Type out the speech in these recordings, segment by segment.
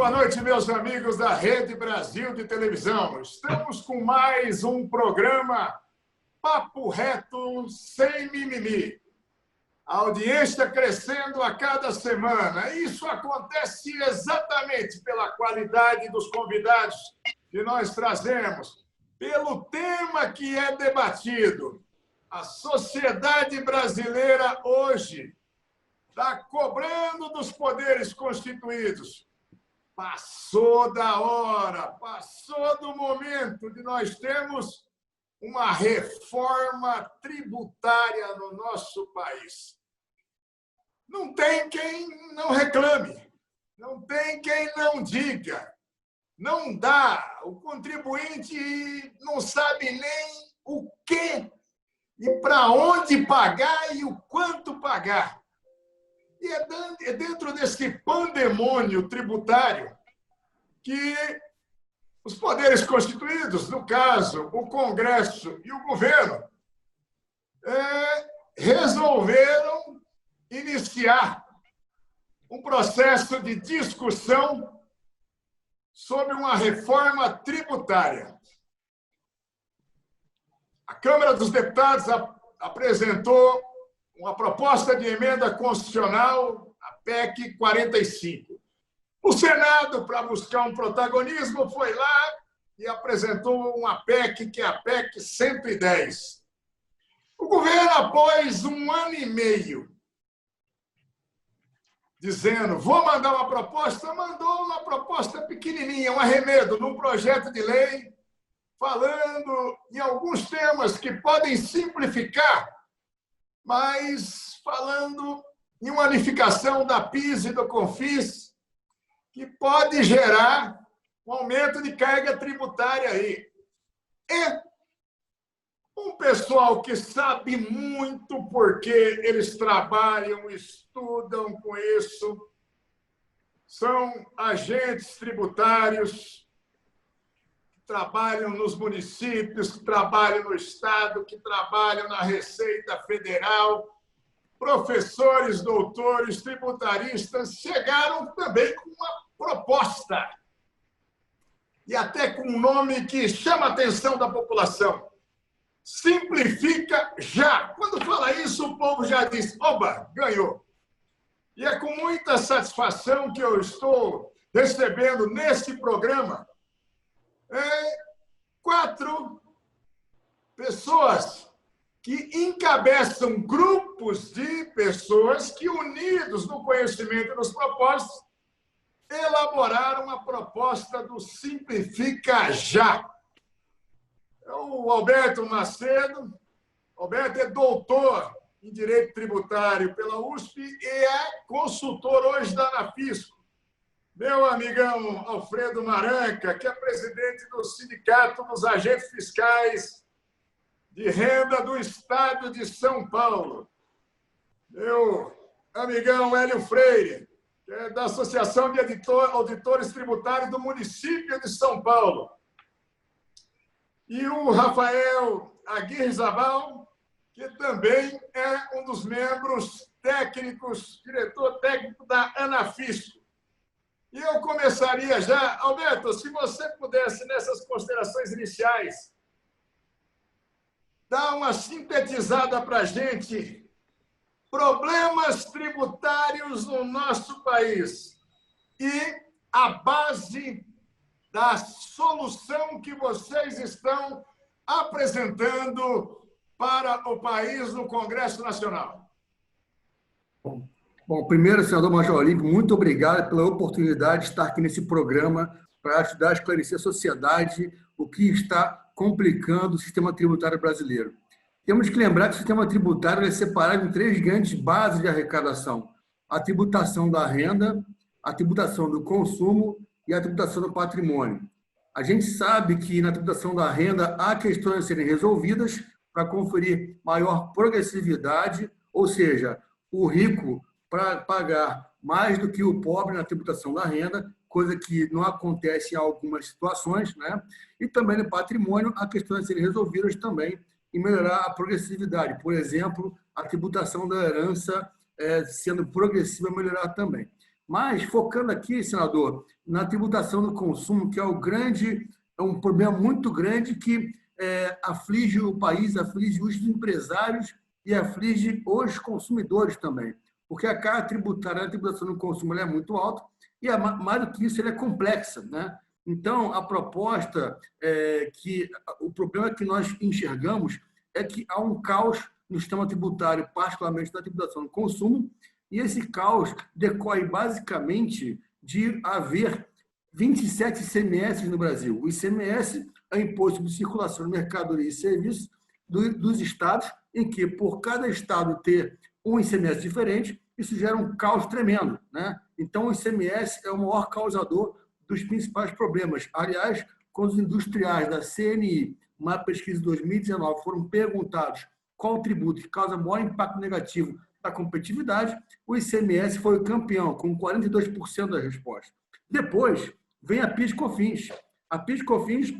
boa noite, meus amigos da Rede Brasil de Televisão. Estamos com mais um programa Papo Reto Sem Mimimi. A audiência crescendo a cada semana. Isso acontece exatamente pela qualidade dos convidados que nós trazemos, pelo tema que é debatido. A sociedade brasileira hoje está cobrando dos poderes constituídos. Passou da hora, passou do momento de nós termos uma reforma tributária no nosso país. Não tem quem não reclame, não tem quem não diga. Não dá, o contribuinte não sabe nem o que e para onde pagar e o quanto pagar. E é dentro desse pandemônio tributário que os poderes constituídos, no caso, o Congresso e o governo, resolveram iniciar um processo de discussão sobre uma reforma tributária. A Câmara dos Deputados apresentou uma proposta de emenda constitucional, a PEC 45. O Senado, para buscar um protagonismo, foi lá e apresentou uma PEC, que é a PEC 110. O governo, após 1 ano e meio, dizendo, vou mandar uma proposta, mandou uma proposta pequenininha, um arremedo, num projeto de lei, falando em alguns temas que podem simplificar, mas falando em uma unificação da PIS e do CONFIS, que pode gerar um aumento de carga tributária aí. E um pessoal que sabe muito porque eles trabalham, estudam com isso, são agentes tributários, que trabalham nos municípios, que trabalham no Estado, que trabalham na Receita Federal, professores, doutores, tributaristas, chegaram também com uma proposta, e até com um nome que chama a atenção da população. Simplifica já. Quando fala isso, o povo já diz, oba, ganhou. E é com muita satisfação que eu estou recebendo nesse programa 4 pessoas que encabeçam grupos de pessoas que, unidos no conhecimento e nos propósitos, elaboraram a proposta do Simplifica Já. O Alberto Macedo. Alberto é doutor em Direito Tributário pela USP e é consultor hoje da Anafisco. Meu amigão Alfredo Maranca, que é presidente do Sindicato dos Agentes Fiscais de Renda do Estado de São Paulo. Meu amigão Hélio Freire, que é da Associação de Auditores Tributários do município de São Paulo. E o Rafael Aguirre Zabal, que também é um dos membros técnicos, diretor técnico da Anafisco. E eu começaria já, Alberto, se você pudesse, nessas considerações iniciais, dar uma sintetizada para a gente, problemas tributários no nosso país e a base da solução que vocês estão apresentando para o país no Congresso Nacional. Bom, primeiro, senador Major Olímpio, muito obrigado pela oportunidade de estar aqui nesse programa para ajudar a esclarecer a sociedade o que está complicando o sistema tributário brasileiro. Temos que lembrar que o sistema tributário é separado em 3 grandes bases de arrecadação: a tributação da renda, a tributação do consumo e a tributação do patrimônio. A gente sabe que na tributação da renda há questões a serem resolvidas para conferir maior progressividade, ou seja, o rico para pagar mais do que o pobre na tributação da renda, coisa que não acontece em algumas situações, né? E também no patrimônio há questões a serem resolvidas também e melhorar a progressividade. Por exemplo, a tributação da herança sendo progressiva, melhorar também. Mas, focando aqui, senador, na tributação do consumo, que é um problema muito grande que aflige o país, aflige os empresários e aflige os consumidores também. Porque a carga tributária da tributação do consumo é muito alta e, mais do que isso, ela é complexa, né? Então, a proposta o problema que nós enxergamos é que há um caos no sistema tributário, particularmente na tributação do consumo, e esse caos decorre basicamente de haver 27 ICMS no Brasil. O ICMS é o Imposto de Circulação de Mercadoria e Serviços dos estados, em que, por cada estado ter um ICMS diferente, isso gera um caos tremendo, né? Então, o ICMS é o maior causador dos principais problemas. Aliás, quando os industriais da CNI, uma pesquisa de 2019, foram perguntados qual o tributo que causa maior impacto negativo da competitividade, o ICMS foi o campeão, com 42% das respostas. Depois, vem a PIS/COFINS. A PIS/COFINS,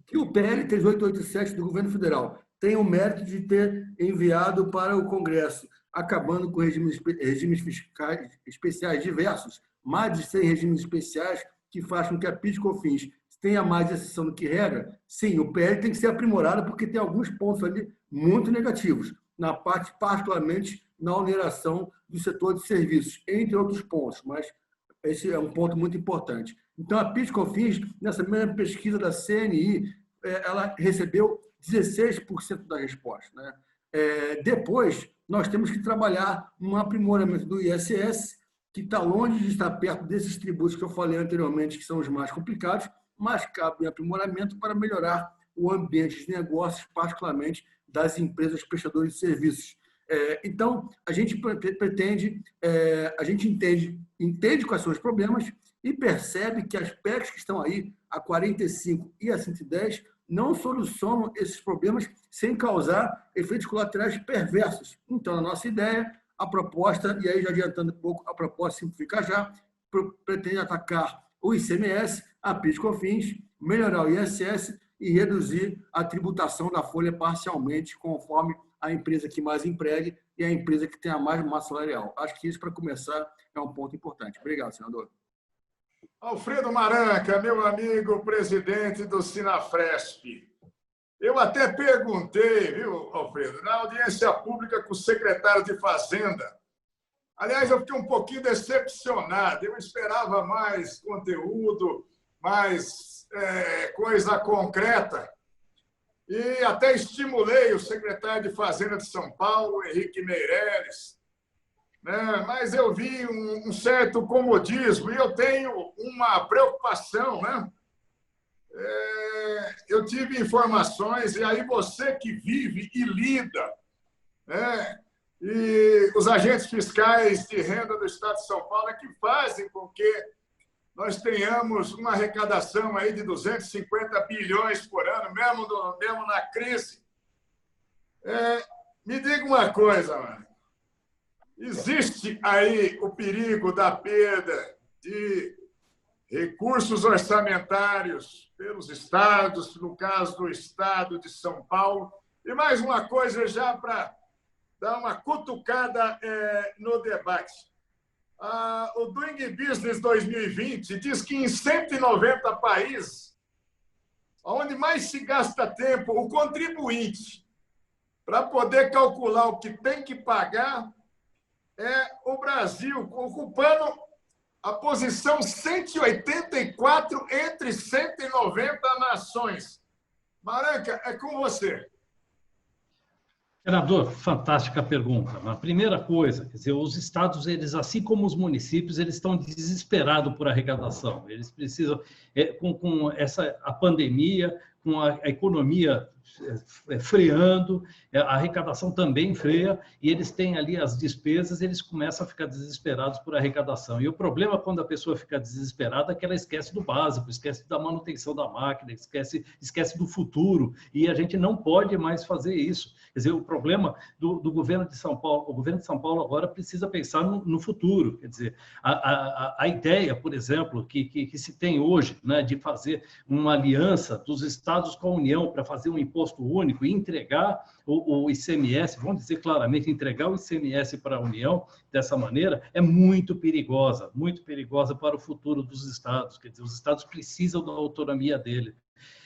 que o PL 3887 do governo federal tem o mérito de ter enviado para o Congresso, acabando com regimes fiscais especiais diversos, mais de 100 regimes especiais que fazem com que a PIS/COFINS tenha mais exceção do que regra. Sim, o PL tem que ser aprimorado porque tem alguns pontos ali muito negativos, na parte particularmente na oneração do setor de serviços, entre outros pontos, mas esse é um ponto muito importante. Então, a PIS/COFINS, nessa mesma pesquisa da CNI, ela recebeu 16% da resposta, né? Depois, nós temos que trabalhar um aprimoramento do ISS, que está longe de estar perto desses tributos que eu falei anteriormente, que são os mais complicados, mas cabe um aprimoramento para melhorar o ambiente de negócios, particularmente das empresas prestadoras de serviços. Então, a gente pretende, a gente entende quais são os problemas e percebe que as PECs que estão aí, a 45 e a 110, não solucionam esses problemas sem causar efeitos colaterais perversos. Então, a nossa ideia, a proposta, e aí já adiantando um pouco, a proposta Simplifica Já, pretende atacar o ICMS, a PIS/COFINS, melhorar o ISS e reduzir a tributação da folha parcialmente, conforme a empresa que mais empregue e a empresa que tenha mais massa salarial. Acho que isso, para começar, é um ponto importante. Obrigado, senador. Alfredo Maranca, meu amigo presidente do Sinafresp. Eu até perguntei, viu, Alfredo, na audiência pública com o secretário de Fazenda. Aliás, eu fiquei um pouquinho decepcionado. Eu esperava mais conteúdo, mais coisa concreta. E até estimulei o secretário de Fazenda de São Paulo, Henrique Meirelles, né? Mas eu vi um certo comodismo e eu tenho uma preocupação, né? Eu tive informações, e aí você que vive e lida, né? E os agentes fiscais de renda do Estado de São Paulo é que fazem com que nós tenhamos uma arrecadação aí de 250 bilhões por ano, mesmo na crise. Me diga uma coisa, mano. Existe aí o perigo da perda de recursos orçamentários pelos estados, no caso do Estado de São Paulo. E mais uma coisa, já para dar uma cutucada no debate. O Doing Business 2020 diz que em 190 países, onde mais se gasta tempo, o contribuinte, para poder calcular o que tem que pagar, é o Brasil, ocupando a posição 184 entre 190 nações. Maranca, é com você. Senador, fantástica pergunta. A primeira coisa, quer dizer, os estados, eles, assim como os municípios, eles estão desesperados por arrecadação. Eles precisam, com a pandemia, com a economia freando, a arrecadação também freia, e eles têm ali as despesas, eles começam a ficar desesperados por arrecadação. E o problema, quando a pessoa fica desesperada, é que ela esquece do básico, esquece da manutenção da máquina, esquece do futuro, e a gente não pode mais fazer isso. Quer dizer, o problema do governo de São Paulo, o governo de São Paulo agora precisa pensar no futuro. Quer dizer, a ideia, por exemplo, que se tem hoje, né, de fazer uma aliança dos estados com a União para fazer um imposto imposto único e entregar o ICMS, vamos dizer claramente, entregar o ICMS para a União dessa maneira, é muito perigosa para o futuro dos estados. Quer dizer, os estados precisam da autonomia dele.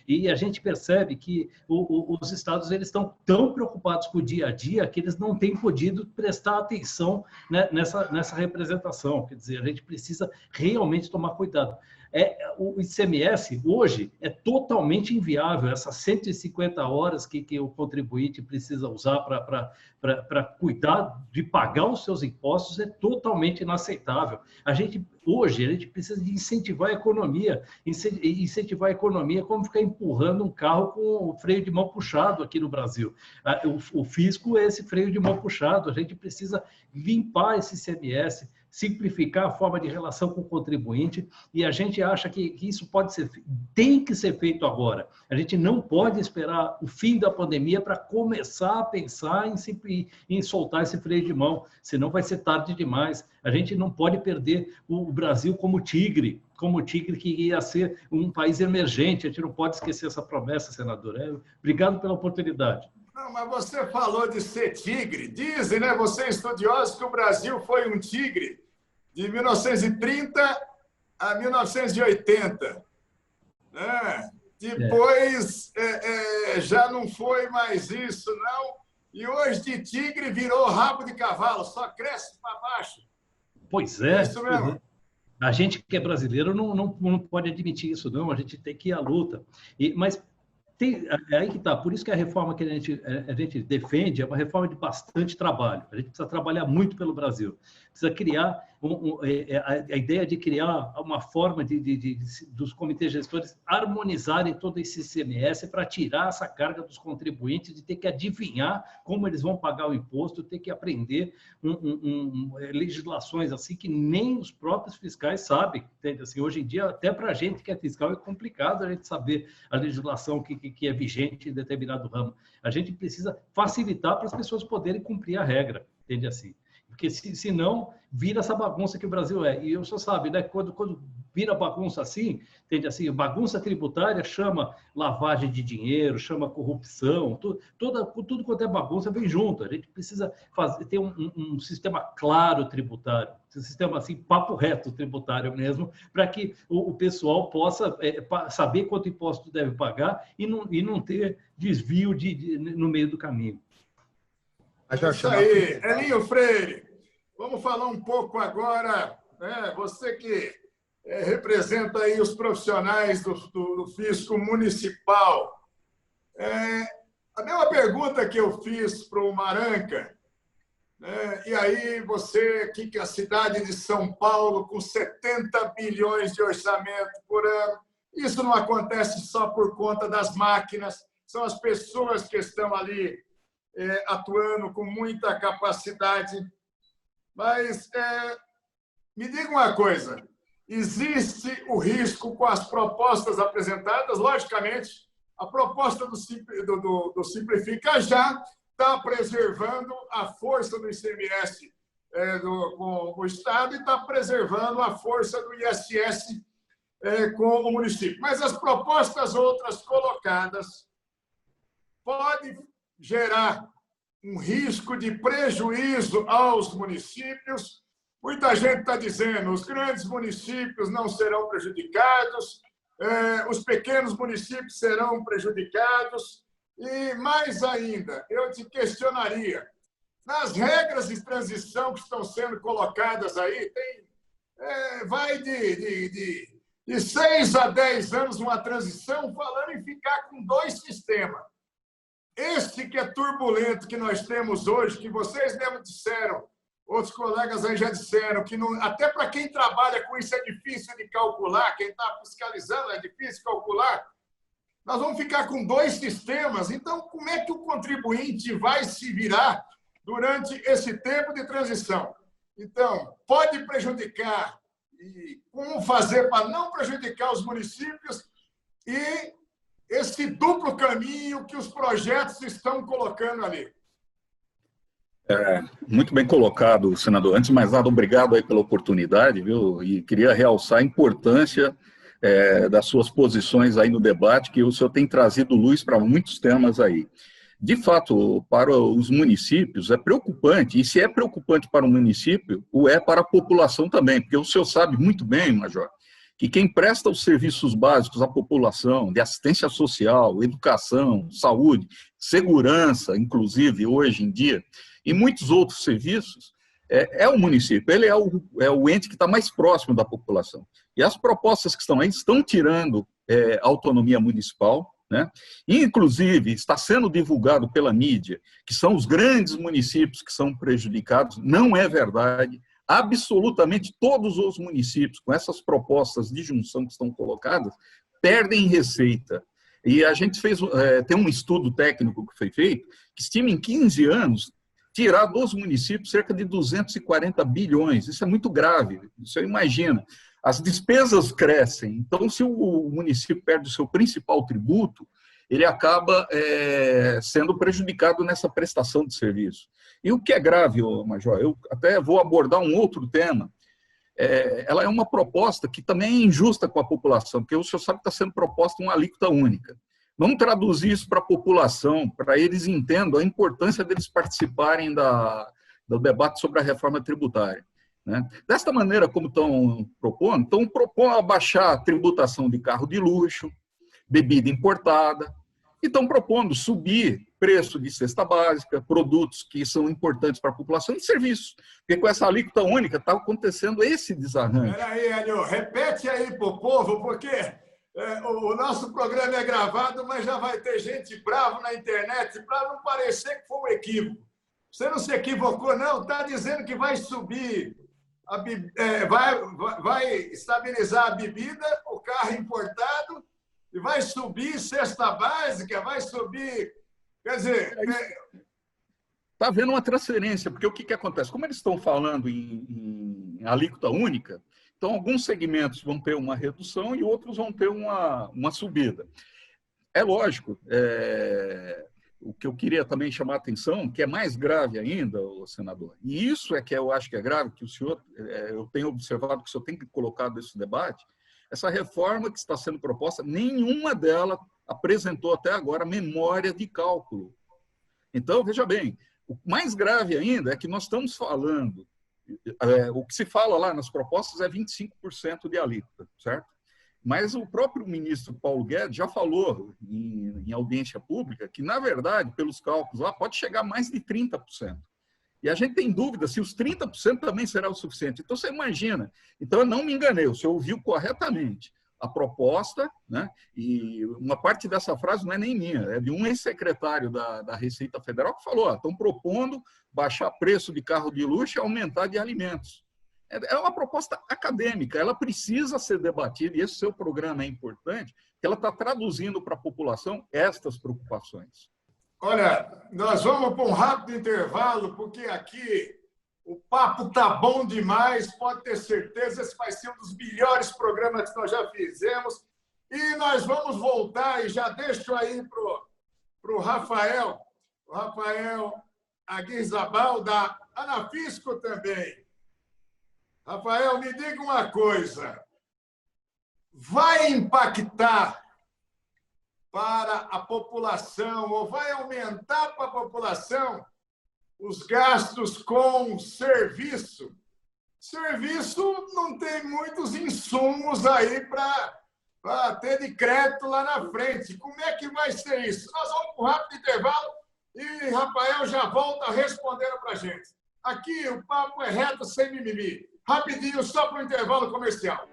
E a gente percebe que os estados eles estão tão preocupados com o dia a dia que eles não têm podido prestar atenção, né, nessa representação. Quer dizer, a gente precisa realmente tomar cuidado. O ICMS, hoje, é totalmente inviável. Essas 150 horas que o contribuinte precisa usar para cuidar de pagar os seus impostos é totalmente inaceitável. Hoje, a gente precisa de incentivar a economia. Incentivar a economia como ficar empurrando um carro com o freio de mão puxado aqui no Brasil. O fisco é esse freio de mão puxado. A gente precisa limpar esse ICMS, simplificar a forma de relação com o contribuinte, e a gente acha que isso tem que ser feito agora. A gente não pode esperar o fim da pandemia para começar a pensar em soltar esse freio de mão, senão vai ser tarde demais. A gente não pode perder o Brasil como tigre que ia ser um país emergente. A gente não pode esquecer essa promessa, senador. Obrigado pela oportunidade. Não, mas você falou de ser tigre. Dizem, né, vocês estudiosos, que o Brasil foi um tigre de 1930 a 1980. Né? Depois já não foi mais isso, não. E hoje de tigre virou rabo de cavalo, só cresce para baixo. Pois é. Isso mesmo. A gente que é brasileiro não pode admitir isso, não. A gente tem que ir à luta. Mas aí que está. Por isso que a reforma que a gente defende é uma reforma de bastante trabalho. A gente precisa trabalhar muito pelo Brasil. Precisa criar a ideia de criar uma forma dos comitês gestores harmonizarem todo esse ICMS para tirar essa carga dos contribuintes de ter que adivinhar como eles vão pagar o imposto, ter que aprender legislações assim que nem os próprios fiscais sabem. Entende? Assim, hoje em dia, até para a gente que é fiscal, é complicado a gente saber a legislação que é vigente em determinado ramo. A gente precisa facilitar para as pessoas poderem cumprir a regra, entende assim? Porque senão vira essa bagunça que o Brasil é. E você sabe, né? Quando vira bagunça assim, entende assim, bagunça tributária chama lavagem de dinheiro, chama corrupção, tudo quanto é bagunça vem junto. A gente precisa ter um sistema claro tributário, um sistema assim, papo reto tributário mesmo, para que o pessoal possa saber quanto imposto deve pagar e não ter desvio no meio do caminho. Isso aí, Elinho Freire. Vamos falar um pouco agora, né? Você que representa aí os profissionais do fisco municipal. A mesma pergunta que eu fiz para o Maranca, né? E aí você aqui, que é a cidade de São Paulo, com 70 bilhões de orçamento por ano, isso não acontece só por conta das máquinas, são as pessoas que estão ali atuando com muita capacidade. Mas me diga uma coisa, existe o risco com as propostas apresentadas? Logicamente, a proposta do Simplifica já está preservando a força do ICMS com o Estado e está preservando a força do ISS com o município. Mas as propostas outras colocadas podem gerar um risco de prejuízo aos municípios. Muita gente está dizendo que os grandes municípios não serão prejudicados, os pequenos municípios serão prejudicados. E, mais ainda, eu te questionaria, nas regras de transição que estão sendo colocadas aí, vai de 6 a 10 anos uma transição, falando em ficar com 2 sistemas. Esse que é turbulento que nós temos hoje, que vocês mesmo disseram, outros colegas aí já disseram, que não, até para quem trabalha com isso é difícil de calcular, quem está fiscalizando é difícil calcular, nós vamos ficar com 2 sistemas. Então, como é que o contribuinte vai se virar durante esse tempo de transição? Então, pode prejudicar, e como fazer para não prejudicar os municípios e esse duplo caminho que os projetos estão colocando ali. Muito bem colocado, senador. Antes de mais nada, obrigado aí pela oportunidade, viu? E queria realçar a importância das suas posições aí no debate, que o senhor tem trazido luz para muitos temas aí. De fato, para os municípios é preocupante, e se é preocupante para o município, o é para a população também, porque o senhor sabe muito bem, Major, que quem presta os serviços básicos à população, de assistência social, educação, saúde, segurança, inclusive, hoje em dia, e muitos outros serviços, é o município, ele é o ente que está mais próximo da população. E as propostas que estão aí estão tirando a autonomia municipal, né? Inclusive, está sendo divulgado pela mídia que são os grandes municípios que são prejudicados. Não é verdade. Absolutamente todos os municípios, com essas propostas de junção que estão colocadas, perdem receita. E a gente tem um estudo técnico que foi feito, que estima em 15 anos tirar dos municípios cerca de 240 bilhões. Isso é muito grave. Você imagina. As despesas crescem, então se o município perde o seu principal tributo, ele acaba sendo prejudicado nessa prestação de serviço. E o que é grave, Major, eu até vou abordar um outro tema, ela é uma proposta que também é injusta com a população, porque o senhor sabe que está sendo proposta uma alíquota única. Vamos traduzir isso para a população, para eles entendam a importância deles participarem do debate sobre a reforma tributária. Né? Desta maneira, como estão propondo abaixar a tributação de carro de luxo, bebida importada, e estão propondo subir preço de cesta básica, produtos que são importantes para a população e serviços. Porque com essa alíquota única está acontecendo esse desarranjo. Espera aí, Hélio, repete aí para o povo, porque o nosso programa é gravado, mas já vai ter gente brava na internet, para não parecer que foi um equívoco. Você não se equivocou, não, está dizendo que vai subir. Vai estabilizar a bebida, o carro importado, e vai subir cesta básica, vai subir... Quer dizer... Está havendo uma transferência, porque o que acontece? Como eles estão falando em alíquota única, então alguns segmentos vão ter uma redução e outros vão ter uma subida. É lógico, o que eu queria também chamar a atenção, que é mais grave ainda, senador, e isso é que eu acho que é grave, que o senhor, eu tenho observado que o senhor tem colocado nesse debate, essa reforma que está sendo proposta, nenhuma delas apresentou até agora memória de cálculo. Então, veja bem, o mais grave ainda é que nós estamos falando, o que se fala lá nas propostas é 25% de alíquota, certo? Mas o próprio ministro Paulo Guedes já falou em audiência pública que, na verdade, pelos cálculos lá, pode chegar a mais de 30%. E a gente tem dúvida se os 30% também será o suficiente. Então, você imagina. Então, eu não me enganei, o senhor ouviu corretamente a proposta, né? E uma parte dessa frase não é nem minha, é de um ex-secretário da Receita Federal que falou, estão propondo baixar preço de carro de luxo e aumentar de alimentos. É uma proposta acadêmica, ela precisa ser debatida, e esse seu programa é importante, que ela está traduzindo para a população estas preocupações. Olha, nós vamos para um rápido intervalo, porque aqui o papo está bom demais, pode ter certeza, esse vai ser um dos melhores programas que nós já fizemos. E nós vamos voltar, e já deixo aí para o Rafael Aguirzabal, da Anafisco também. Rafael, me diga uma coisa. Vai impactar para a população, ou vai aumentar para a população os gastos com serviço? Serviço não tem muitos insumos aí para ter de crédito lá na frente. Como é que vai ser isso? Nós vamos para um rápido intervalo e Rafael já volta respondendo para a gente. Aqui o papo é reto, sem mimimi. Rapidinho, só para o intervalo comercial.